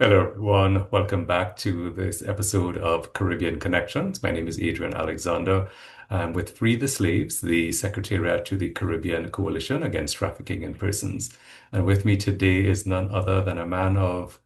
Hello, everyone. Welcome back to this episode of Caribbean Connections. My name is Adrian Alexander. I'm with Free the Slaves, the Secretariat to the Caribbean Coalition Against Trafficking in Persons. And with me today is none other than a man of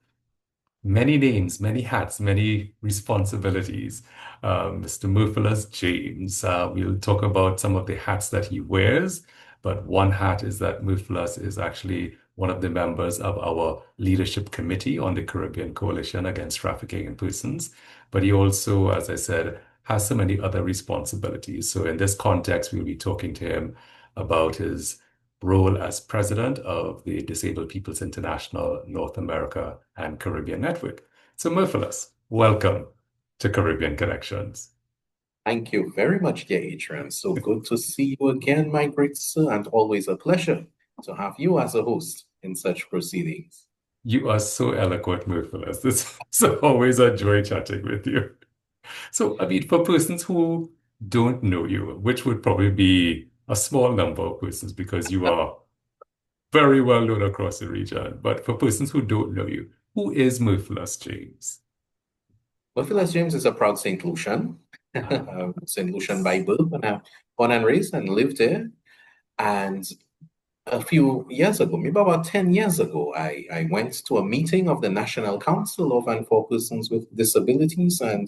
many names, many hats, many responsibilities, Mr. Merphilus James. We'll talk about some of the hats that he wears, but one hat is that Merphilus is actually one of the members of our leadership committee on the Caribbean Coalition Against Trafficking in Persons. But he also, as I said, has so many other responsibilities. So in this context, we'll be talking to him about his role as president of the Disabled Peoples International North America and Caribbean Network. So, Merphilus, welcome to Caribbean Connections. Thank you very much, dear Adrian. So good to see you again, my great sir, and always a pleasure to have you as a host in such proceedings. You are so eloquent, Merphilus. It's always a joy chatting with you. So, I mean, for persons who don't know you, which would probably be a small number of persons because you are very well known across the region, but for persons who don't know you, who is Merphilus James? Merphilus James is a proud Saint Lucian, Saint Lucian by birth, and I'm born and raised and lived there. And a few years ago, maybe about 10 years ago, I went to a meeting of the National Council of and for Persons with Disabilities, and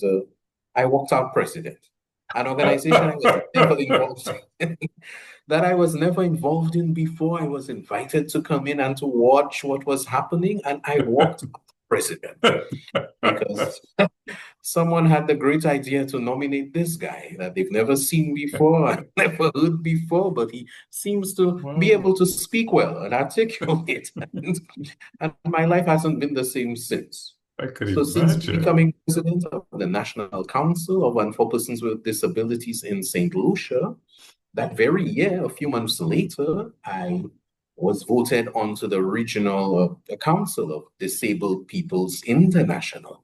I walked out president. An organization I was never involved in, that I was never involved in before. I was invited to come in and to watch what was happening, and I walked out president because someone had the great idea to nominate this guy that they've never seen before and never heard before, but he seems to be Wow. able to speak well and articulate. And my life hasn't been the same since. I could So since imagine. becoming president of the National Council of and for Persons with Disabilities in Saint Lucia, that very year, a few months later, I was voted onto the Regional Council of Disabled Peoples International.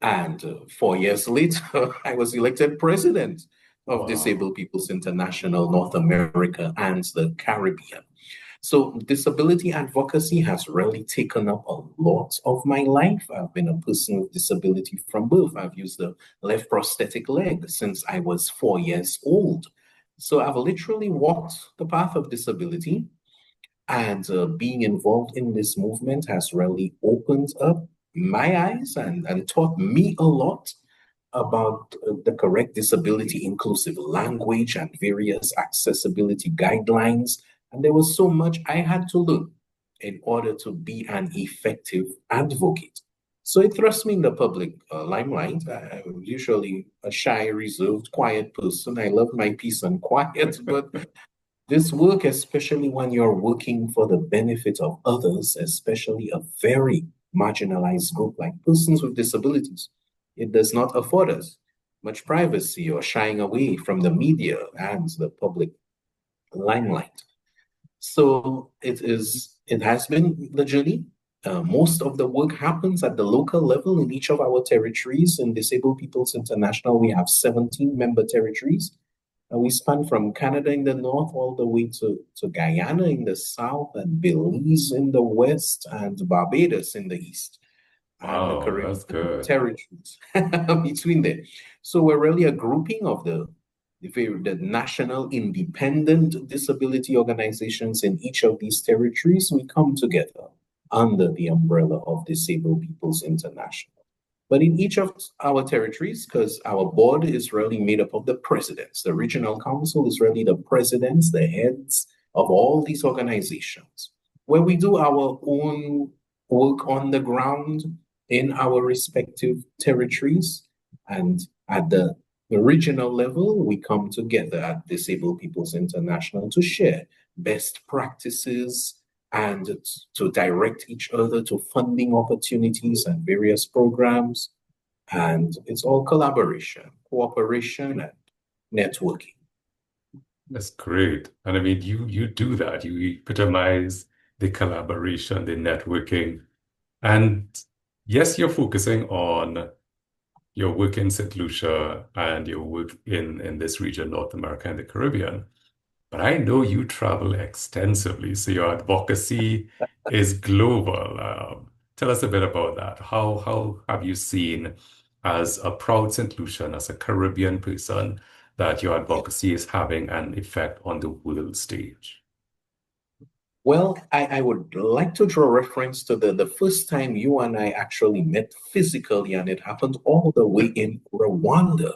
And 4 years later, I was elected president of Wow. Disabled Peoples International North America and the Caribbean. So disability advocacy has really taken up a lot of my life. I've been a person with disability from birth. I've used the left prosthetic leg since I was 4 years old. So I've literally walked the path of disability, and being involved in this movement has really opened up my eyes and taught me a lot about the correct disability inclusive language and various accessibility guidelines. And there was so much I had to learn in order to be an effective advocate. So it thrust me in the public limelight. I'm usually a shy, reserved, quiet person. I love my peace and quiet, but this work, especially when you're working for the benefit of others, especially a very marginalized group like persons with disabilities, it does not afford us much privacy or shying away from the media and the public limelight. So it has been the journey. Most of the work happens at the local level in each of our territories. In Disabled Peoples International, we have 17 member territories. And we span from Canada in the north all the way to Guyana in the south, and Belize in the west, and Barbados in the east, and the Wow, that's Caribbean good. territories between there. So we're really a grouping of the national independent disability organizations in each of these territories. We come together under the umbrella of Disabled Peoples International. But in each of our territories, because our board is really made up of the presidents, the regional council is really the presidents, the heads of all these organizations, where we do our own work on the ground in our respective territories. And at the regional level, we come together at Disabled Peoples International to share best practices and to direct each other to funding opportunities and various programs. And it's all collaboration, cooperation, and networking. That's great. And I mean, you do that. You epitomize the collaboration, the networking. And yes, you're focusing on your work in St. Lucia and your work in this region, North America and the Caribbean. But I know you travel extensively, so your advocacy is global. Tell us a bit about that. How have you seen, as a proud St. Lucian, as a Caribbean person, that your advocacy is having an effect on the world stage? Well, I would like to draw reference to the first time you and I actually met physically, and it happened all the way in Rwanda,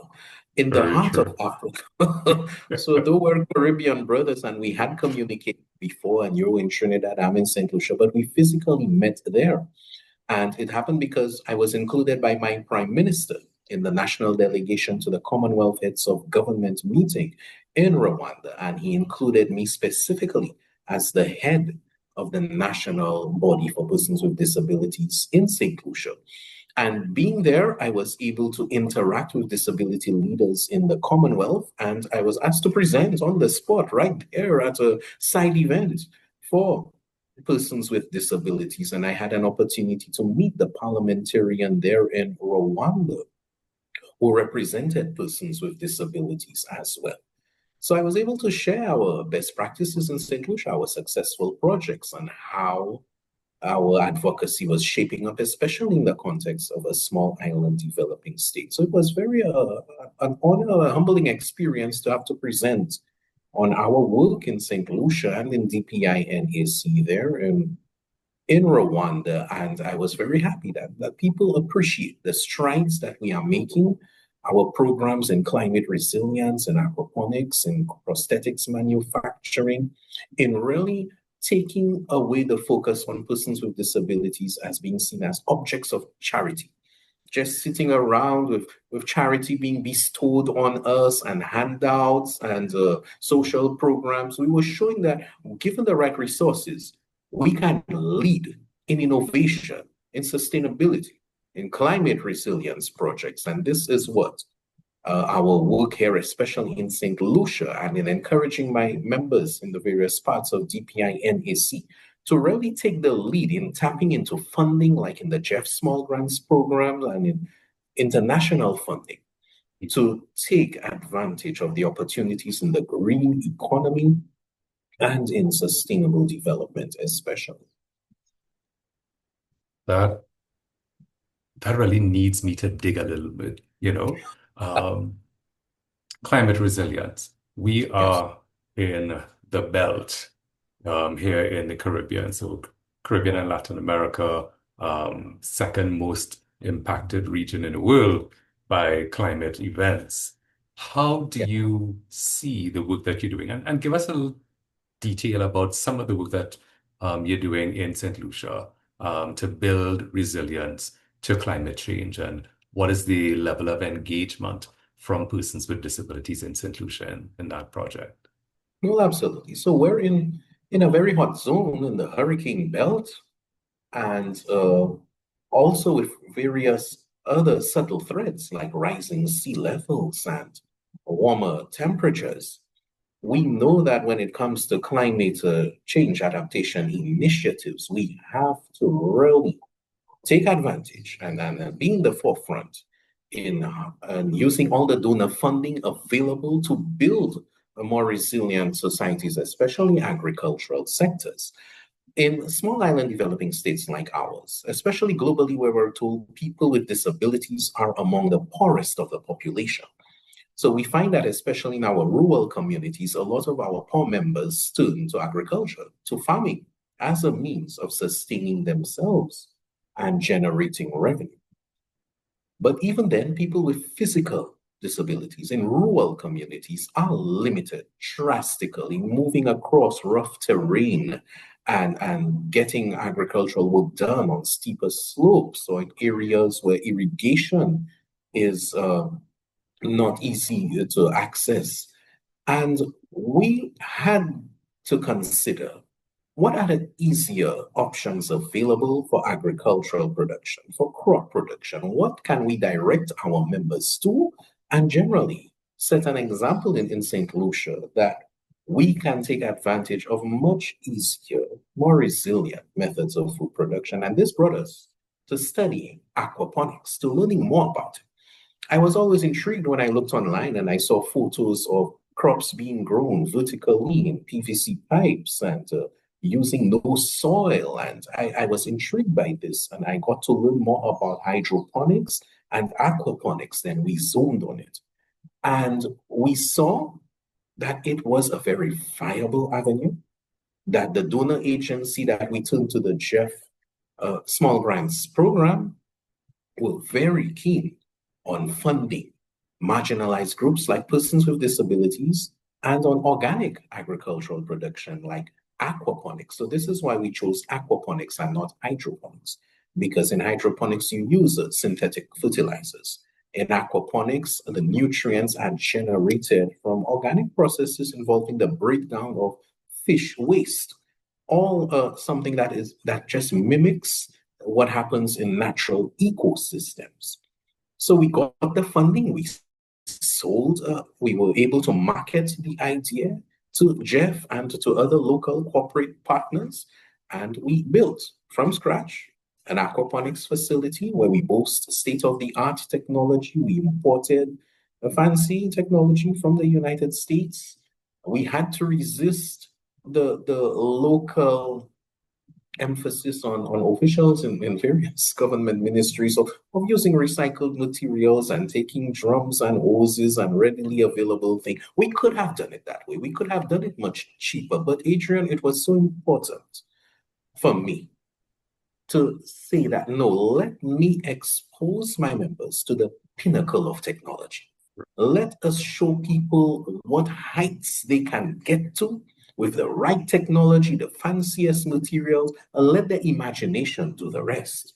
in the Very heart of true. Africa. So, though we're Caribbean brothers and we had communicated before, and you're in Trinidad, I'm in St. Lucia, but we physically met there. And it happened because I was included by my prime minister in the national delegation to the Commonwealth Heads of Government meeting in Rwanda. And he included me specifically as the head of the national body for persons with disabilities in St. Lucia. And being there, I was able to interact with disability leaders in the Commonwealth, and I was asked to present on the spot right there at a side event for persons with disabilities. And I had an opportunity to meet the parliamentarian there in Rwanda who represented persons with disabilities as well. So I was able to share our best practices in St. Lucia, our successful projects, and how our advocacy was shaping up, especially in the context of a small island developing state. So it was very an honor, a humbling experience to have to present on our work in St. Lucia and in DPI NAC there in Rwanda. And I was very happy that people appreciate the strides that we are making, our programs in climate resilience and aquaponics and prosthetics manufacturing, in really taking away the focus on persons with disabilities as being seen as objects of charity, just sitting around with charity being bestowed on us and handouts and social programs. We were showing that given the right resources, we can lead in innovation, in sustainability, in climate resilience projects. And this is what our work here, especially in St. Lucia, and in encouraging my members in the various parts of DPI NAC to really take the lead in tapping into funding, like in the Jeff Small Grants program and in international funding, to take advantage of the opportunities in the green economy and in sustainable development, especially. That that really needs me to dig a little bit, you know. Um, Climate resilience. We Yes. are in the belt here in the Caribbean. So Caribbean and Latin America, second most impacted region in the world by climate events. How do Yeah. you see the work that you're doing? And give us a little detail about some of the work that you're doing in St. Lucia to build resilience to climate change, and what is the level of engagement from persons with disabilities in St. Lucia in that project? Well, absolutely. So we're in a very hot zone in the hurricane belt, and also with various other subtle threats like rising sea levels and warmer temperatures. We know that when it comes to climate change adaptation initiatives, we have to really take advantage and be in the forefront in using all the donor funding available to build a more resilient societies, especially agricultural sectors. In small island developing states like ours, especially globally, where we're told people with disabilities are among the poorest of the population. So we find that especially in our rural communities, a lot of our poor members turn to agriculture, to farming, as a means of sustaining themselves and generating revenue. But even then, people with physical disabilities in rural communities are limited drastically, moving across rough terrain and getting agricultural work done on steeper slopes or in areas where irrigation is not easy to access. And we had to consider what are the easier options available for agricultural production, for crop production? What can we direct our members to? And generally set an example in St. Lucia that we can take advantage of much easier, more resilient methods of food production. And this brought us to studying aquaponics, to learning more about it. I was always intrigued when I looked online and I saw photos of crops being grown vertically in PVC pipes and using no soil. And I was intrigued by this, and I got to learn more about hydroponics and aquaponics. Then we zoomed on it. And we saw that it was a very viable avenue, that the donor agency that we turned to, the Jeff Small Grants Program, were very keen on funding marginalized groups like persons with disabilities and on organic agricultural production like aquaponics. So this is why we chose aquaponics and not hydroponics, because in hydroponics you use synthetic fertilizers. In aquaponics, the nutrients are generated from organic processes involving the breakdown of fish waste, all something that just mimics what happens in natural ecosystems. So we got the funding, we sold, we were able to market the idea to Jeff and to other local corporate partners, and we built from scratch an aquaponics facility where we boast state-of-the-art technology. We imported a fancy technology from the United States. We had to resist the local emphasis on officials in various government ministries of using recycled materials and taking drums and hoses and readily available things. We could have done it that way. We could have done it much cheaper. But Adrian, it was so important for me to say that, no, let me expose my members to the pinnacle of technology. Let us show people what heights they can get to with the right technology, the fanciest materials, and let their imagination do the rest.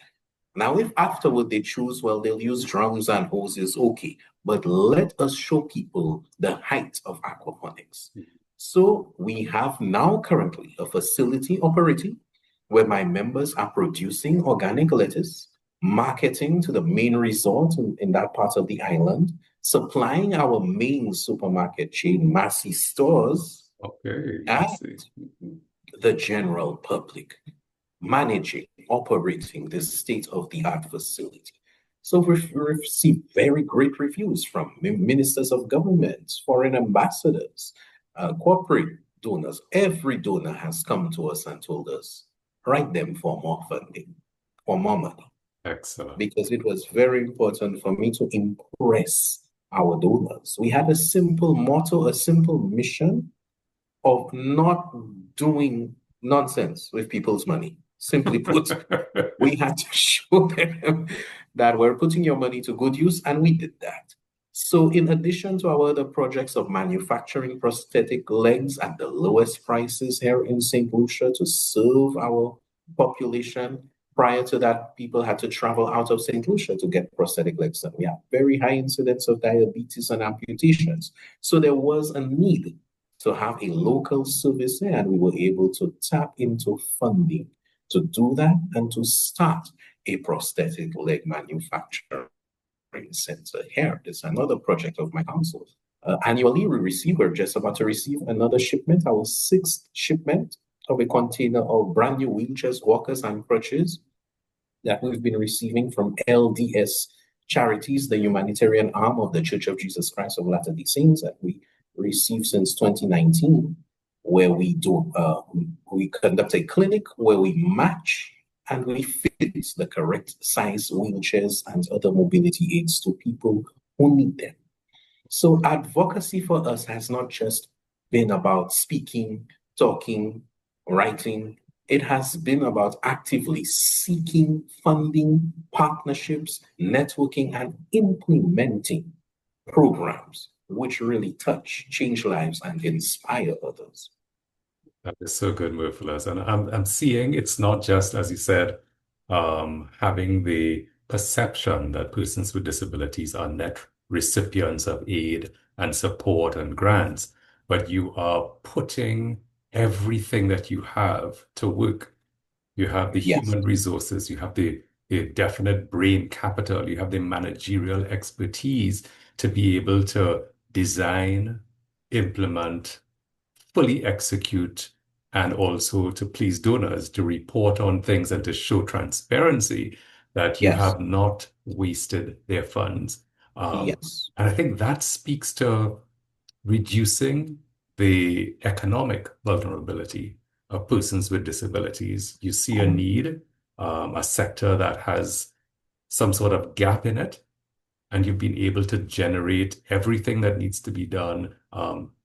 Now, if afterward they choose, well, they'll use drums and hoses, okay, but let us show people the height of aquaponics. So we have now currently a facility operating where my members are producing organic lettuce, marketing to the main resort in that part of the island, supplying our main supermarket chain, Massy Stores, Okay, I and see. the general public, managing, operating this state-of-the-art facility. So we've received very great reviews from ministers of government, foreign ambassadors, corporate donors. Every donor has come to us and told us, write them for more funding, for more money. Excellent. Because it was very important for me to impress our donors. We had a simple motto, a simple mission of not doing nonsense with people's money. Simply put, we had to show them that we're putting your money to good use, and we did that. So in addition to our other projects of manufacturing prosthetic legs at the lowest prices here in Saint Lucia to serve our population, prior to that, people had to travel out of Saint Lucia to get prosthetic legs done. We have very high incidence of diabetes and amputations. So there was a need to have a local service there, and we were able to tap into funding to do that and to start a prosthetic leg manufacturing center here. It's another project of my council. Annually, we're just about to receive another shipment, our sixth shipment of a container of brand new wheelchairs, walkers, and crutches that we've been receiving from LDS Charities, the humanitarian arm of the Church of Jesus Christ of Latter-day Saints, that we received since 2019, where we conduct a clinic where we match and we fit the correct size wheelchairs and other mobility aids to people who need them. So advocacy for us has not just been about speaking, talking, writing. It has been about actively seeking funding, partnerships, networking, and implementing programs which really touch, change lives, and inspire others. That is so good, Merphilus. And I'm seeing it's not just, as you said, having the perception that persons with disabilities are net recipients of aid and support and grants, but you are putting everything that you have to work. You have the Yes, human resources, you have the definite brain capital, you have the managerial expertise to be able to design, implement, fully execute, and also to please donors, to report on things and to show transparency that you yes, have not wasted their funds. yes, And I think that speaks to reducing the economic vulnerability. of persons with disabilities. You see a need, a sector that has some sort of gap in it, and you've been able to generate everything that needs to be done,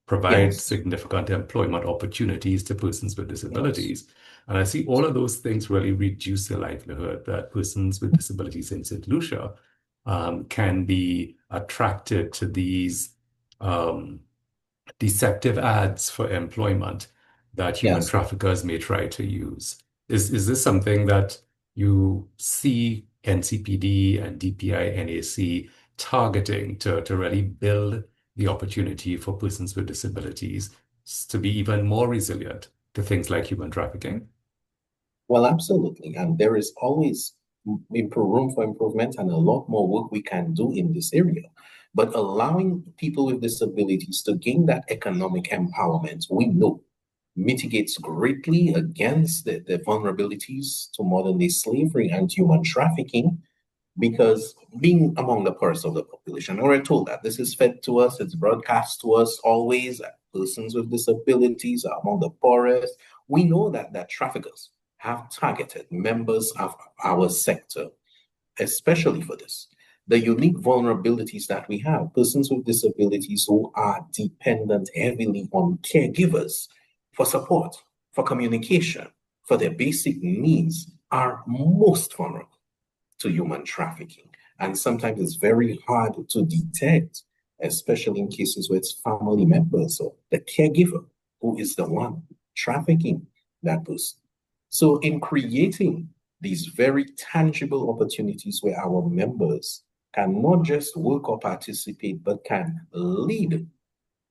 provide Yes, significant employment opportunities to persons with yes, disabilities. And I see all of those things really reduce the likelihood that persons with disabilities in St. Lucia can be attracted to these um, deceptive ads for employment that human yes. traffickers may try to use. Is this something that you see NCPD and DPI NAC targeting to really build the opportunity for persons with disabilities to be even more resilient to things like human trafficking? Well, absolutely. And there is always room for improvement and a lot more work we can do in this area. But allowing people with disabilities to gain that economic empowerment, we know mitigates greatly against the vulnerabilities to modern day slavery and human trafficking, because being among the poorest of the population, and we're told that this is fed to us, it's broadcast to us always that persons with disabilities are among the poorest. We know that traffickers have targeted members of our sector, especially for this. The unique vulnerabilities that we have, persons with disabilities who are dependent heavily on caregivers for support, for communication, for their basic needs, are most vulnerable to human trafficking. And sometimes it's very hard to detect, especially in cases where it's family members or the caregiver who is the one trafficking that person. So, in creating these very tangible opportunities where our members can not just work or participate, but can lead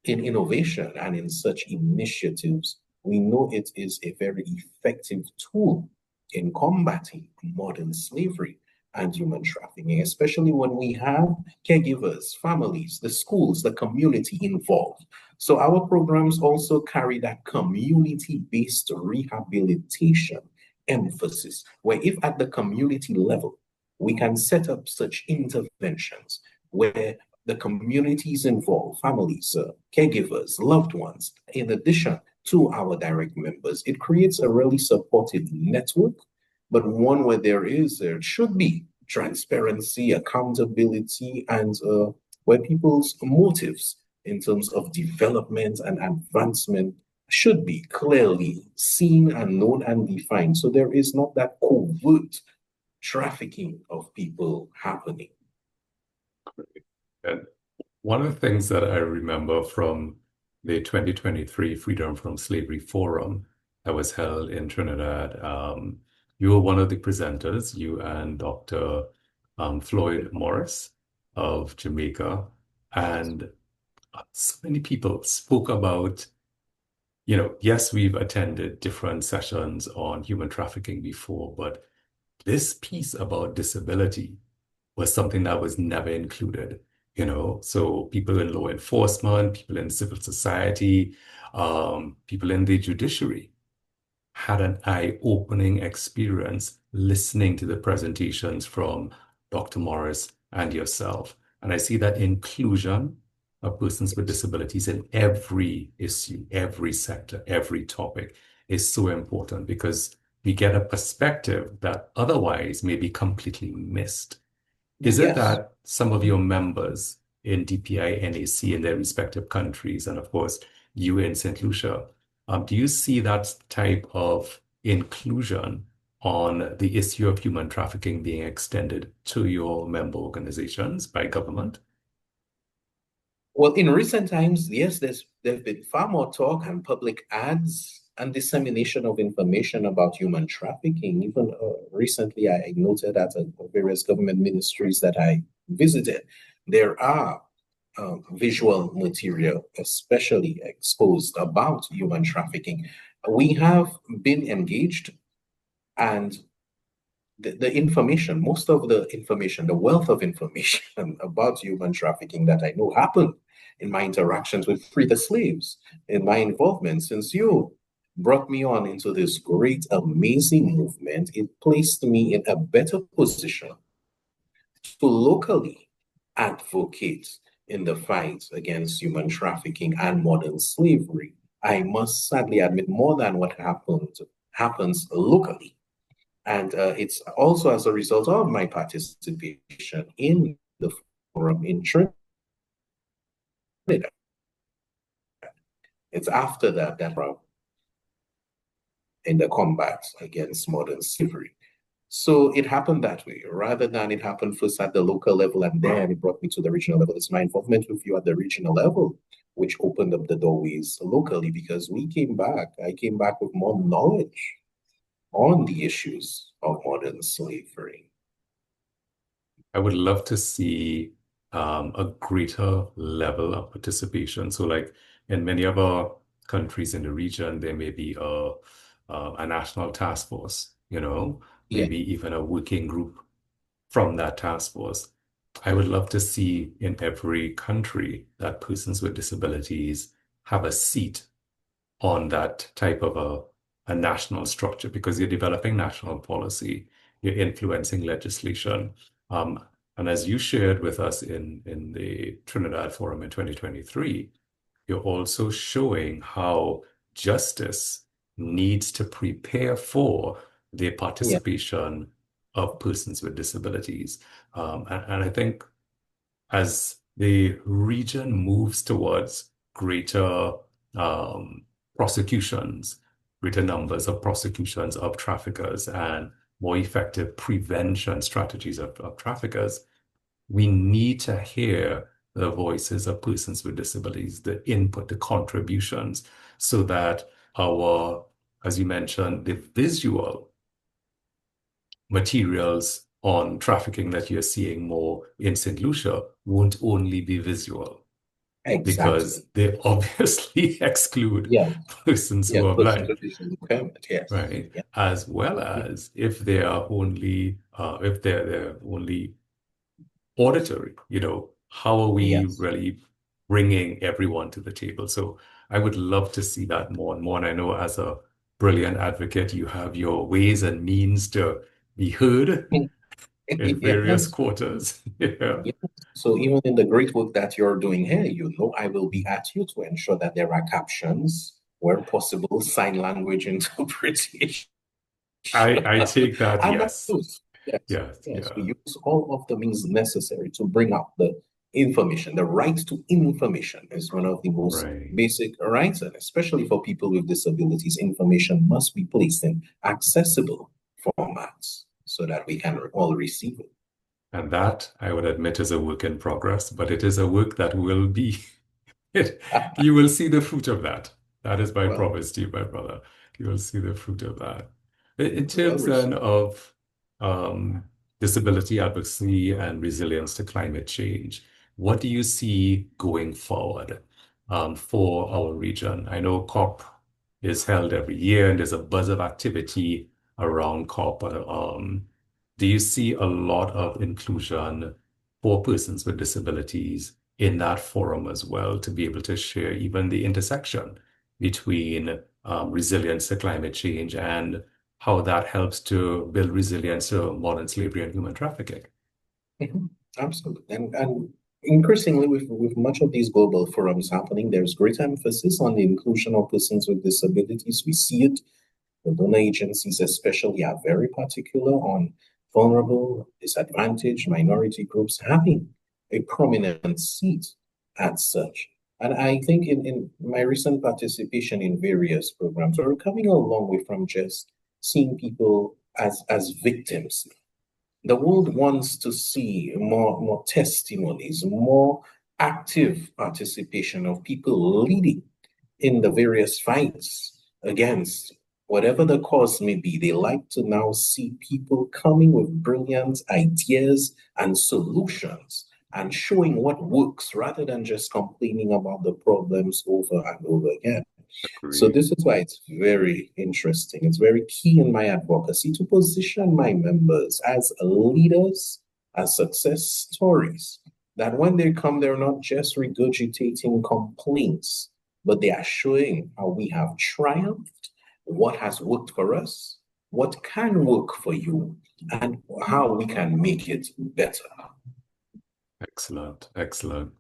in innovation and in such initiatives, we know it is a very effective tool in combating modern slavery and human trafficking, especially when we have caregivers, families, the schools, the community involved. So our programs also carry that community-based rehabilitation emphasis, where if at the community level, we can set up such interventions where the communities involved, families, caregivers, loved ones, in addition to our direct members, it creates a really supportive network, but one where there should be transparency, accountability, and where people's motives in terms of development and advancement should be clearly seen and known and defined. So there is not that covert trafficking of people happening. And one of the things that I remember from the 2023 Freedom from Slavery Forum that was held in Trinidad, you were one of the presenters, you and Dr. Floyd Morris of Jamaica. And so many people spoke about, yes, we've attended different sessions on human trafficking before, but this piece about disability was something that was never included, so people in law enforcement, people in civil society, people in the judiciary had an eye-opening experience listening to the presentations from Dr. Morris and yourself. And I see that inclusion of persons with disabilities in every issue, every sector, every topic is so important because we get a perspective that otherwise may be completely missed. Is it Yes. that some of your members in DPI, NAC in their respective countries, and of course, you in St. Lucia, do you see that type of inclusion on the issue of human trafficking being extended to your member organizations by government? Well, in recent times, yes, there's been far more talk and public ads and dissemination of information about human trafficking. Even recently, I noted at various government ministries that I visited, there are visual material, especially exposed about human trafficking. We have been engaged, and the information, most of the information, the wealth of information about human trafficking that I know happened in my interactions with Free the Slaves, in my involvement since you brought me on into this great, amazing movement. It placed me in a better position to locally advocate in the fight against human trafficking and modern slavery. I must sadly admit, more than what happens locally. And it's also as a result of my participation in the forum in Trinidad. It's after that in the combat against modern slavery. So it happened that way, rather than it happened first at the local level and then it brought me to the regional level. It's my involvement with you at the regional level which opened up the doorways locally, because I came back with more knowledge on the issues of modern slavery. I would love to see a greater level of participation. So, like in many of our countries in the region, there may be a national task force, Yeah, maybe even a working group from that task force. I would love to see in every country that persons with disabilities have a seat on that type of a national structure, because you're developing national policy, you're influencing legislation. Um, and as you shared with us in the Trinidad Forum in 2023, you're also showing how justice needs to prepare for the yeah, participation of persons with disabilities. And I think as the region moves towards greater um, prosecutions, greater numbers of prosecutions of traffickers, and more effective prevention strategies of traffickers, we need to hear the voices of persons with disabilities, the input, the contributions, so that our, as you mentioned, the visual materials on trafficking that you're seeing more in St. Lucia won't only be visual, because exactly. they obviously exclude Yeah, persons yeah, who are persons blind, with visual impairment. Yes. right? Yeah. As well as if they are only if they're only auditory, how are we Yes. really bringing everyone to the table? So I would love to see that more and more. And I know as a brilliant advocate, you have your ways and means to be heard in various Yes. quarters. Yeah. Yes. So even in the great work that you're doing here, I will be at you to ensure that there are captions where possible, sign language interpretation. I take that, And that yes. use, yes, Yes, yes, we yeah. use all of the means necessary to bring out the information. The right to information is one of the most Right. basic rights, and especially for people with disabilities, information must be placed in accessible formats so that we can all receive it. And that, I would admit, is a work in progress, but it is a work that will be, you will see the fruit of that. That is my Well, promise to you, my brother. You will see the fruit of that. In well terms then received. of um, disability advocacy and resilience to climate change, what do you see going forward for our region? I know COP is held every year and there's a buzz of activity around COP. Do you see a lot of inclusion for persons with disabilities in that forum as well, to be able to share even the intersection between resilience to climate change and how that helps to build resilience to modern slavery and human trafficking? Mhm. Absolutely. And increasingly, with much of these global forums happening, there's great emphasis on the inclusion of persons with disabilities. We see it. The donor agencies, especially, are very particular on vulnerable, disadvantaged minority groups having a prominent seat as such. And I think in my recent participation in various programs, we're coming a long way from just seeing people as victims. The world wants to see more testimonies, more active participation of people leading in the various fights against whatever the cause may be. They like to now see people coming with brilliant ideas and solutions and showing what works rather than just complaining about the problems over and over again. So Agree. this is why it's very interesting. It's very key in my advocacy to position my members as leaders, as success stories, that when they come, they're not just regurgitating complaints, but they are showing how we have triumphed, what has worked for us, what can work for you, and how we can make it better. Excellent. Excellent.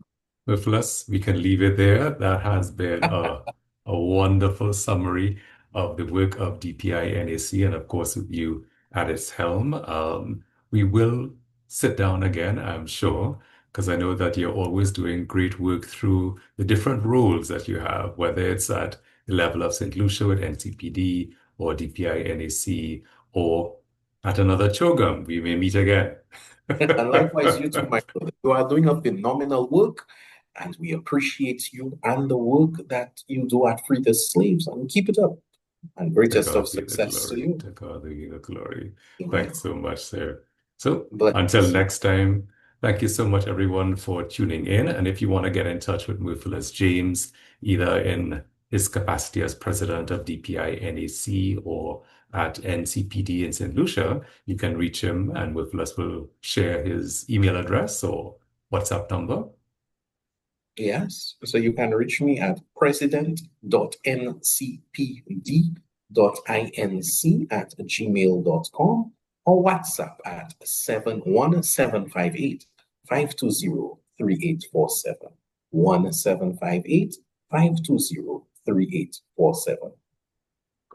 Merphilus, we can leave it there. That has been a a wonderful summary of the work of DPI NAC, and of course, with you at its helm. We will sit down again, I'm sure, because I know that you're always doing great work through the different roles that you have, whether it's at the level of St. Lucia with NCPD or DPI NAC, or at another Chogam. We may meet again. And likewise, you too, my brother. You are doing a phenomenal work, and we appreciate you and the work that you do at Free the Slaves. And keep it up. And To greatest of God be the success to glory. you. To God be the glory. Amen. Thanks so much, sir. So until Bless you. next time, thank you so much, everyone, for tuning in. And if you want to get in touch with Merphilus James, either in his capacity as president of DPI NAC or at NCPD in St. Lucia, you can reach him, and Merphilus will share his email address or WhatsApp number. Yes. So you can reach me at president.ncpd.inc@gmail.com or WhatsApp at 71758 520 3847. 1758 520 3847.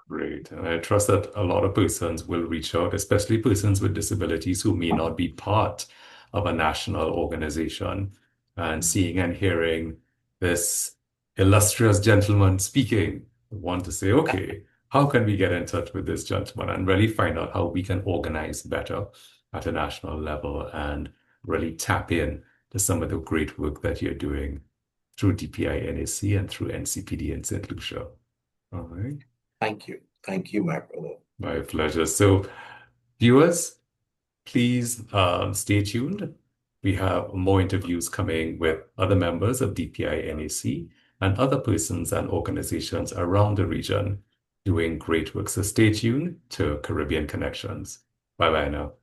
Great. And I trust that a lot of persons will reach out, especially persons with disabilities who may not be part of a national organization. And seeing and hearing this illustrious gentleman speaking, want to say, okay, how can we get in touch with this gentleman and really find out how we can organize better at a national level and really tap in to some of the great work that you're doing through DPI NAC and through NCPD in St. Lucia. All right. Thank you. Thank you, my brother. My pleasure. So, viewers, please stay tuned. We have more interviews coming with other members of DPI NAC and other persons and organizations around the region doing great work. So, stay tuned to Caribbean Connections. Bye bye now.